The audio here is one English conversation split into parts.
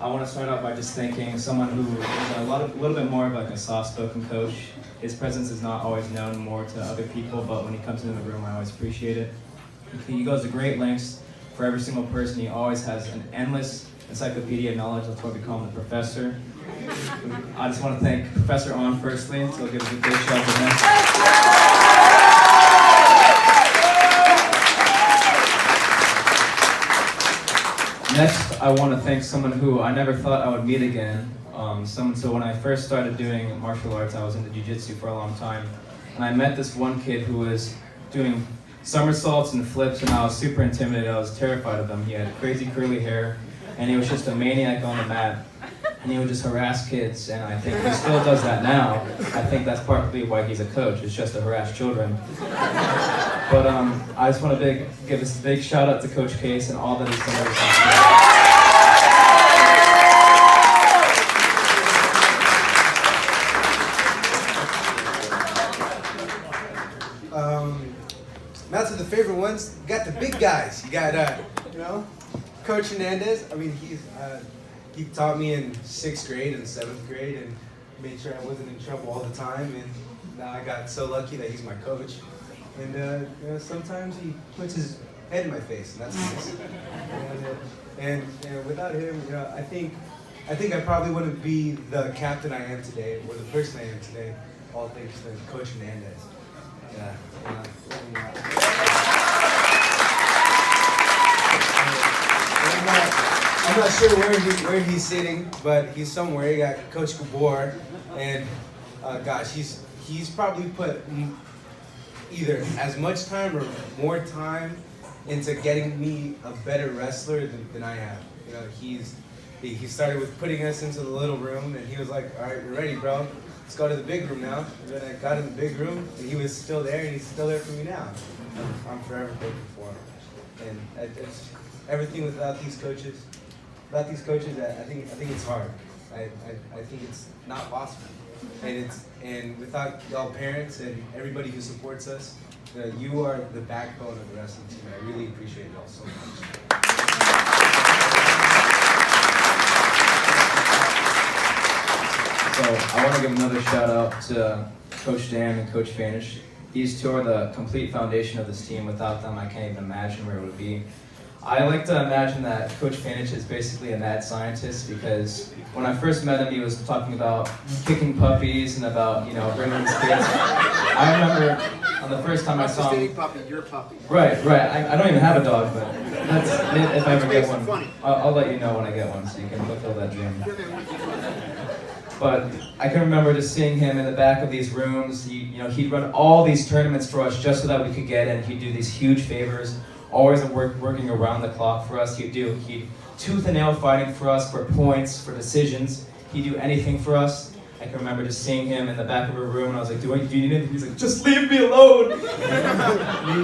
I want to start out by just thanking someone who is a little bit more of like a soft-spoken coach. His presence is not always known more to other people, but when he comes into the room, I always appreciate it. He goes to great lengths for every single person. He always has an endless encyclopedia of knowledge. That's why we call him the professor. I just want to thank Professor On firstly, so give us a big shout for him. Next, I want to thank someone who I never thought I would meet again. So when I first started doing martial arts, I was into jiu-jitsu for a long time. And I met this one kid who was doing somersaults and flips, and I was super intimidated. I was terrified of him. He had crazy curly hair, and he was just a maniac on the mat. And he would just harass kids, and I think he still does that now. I think that's partly why he's a coach, it's just to harass children. But I just want to give this big shout out to Coach Case and all that he's done every single Now to the favorite ones, you got the big guys. You got, Coach Hernandez. I mean, he taught me in 6th grade and 7th grade and made sure I wasn't in trouble all the time. And now I got so lucky that he's my coach. And sometimes he puts his head in my face, and that's nice. And without him, I think I probably wouldn't be the captain I am today, or the person I am today, all thanks to Coach Hernandez. I'm not sure where he's sitting, but he's somewhere. You got Coach Gabor, and gosh, he's probably put either as much time or more time into getting me a better wrestler than I have. He started with putting us into the little room, and he was like, "All right, you're ready, bro. Let's go to the big room now." And then I got in the big room, and he was still there, and he's still there for me now. I'm forever grateful for him. And it's everything without these coaches. Without these coaches, I think it's hard. I think it's not possible. And without y'all parents and everybody who supports us, you are the backbone of the wrestling team. I really appreciate y'all so much. So I want to give another shout out to Coach Dan and Coach Fanish. These two are the complete foundation of this team. Without them, I can't even imagine where it would be. I like to imagine that Coach Fanish is basically a mad scientist, because when I first met him, he was talking about kicking puppies and about, bringing his kids. I remember on the first time I saw him. Not puppy, your puppy. Right. I don't even have a dog, but that's if I ever get one. I'll let you know when I get one, so you can fulfill that dream. But I can remember just seeing him in the back of these rooms. He'd run all these tournaments for us just so that we could get in. He'd do these huge favors, always working around the clock for us. He'd tooth and nail fighting for us, for points, for decisions. He'd do anything for us. I can remember just seeing him in the back of a room, and I was like, do you need anything? He's like, just leave me alone.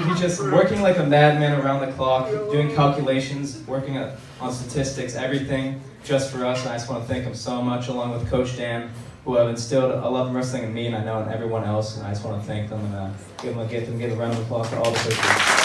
He's just working like a madman around the clock, doing calculations, working on statistics, everything just for us. And I just want to thank him so much, along with Coach Dan, who have instilled a love of wrestling in me, and I know in everyone else. And I just want to thank them and give a round of applause for all the coaches.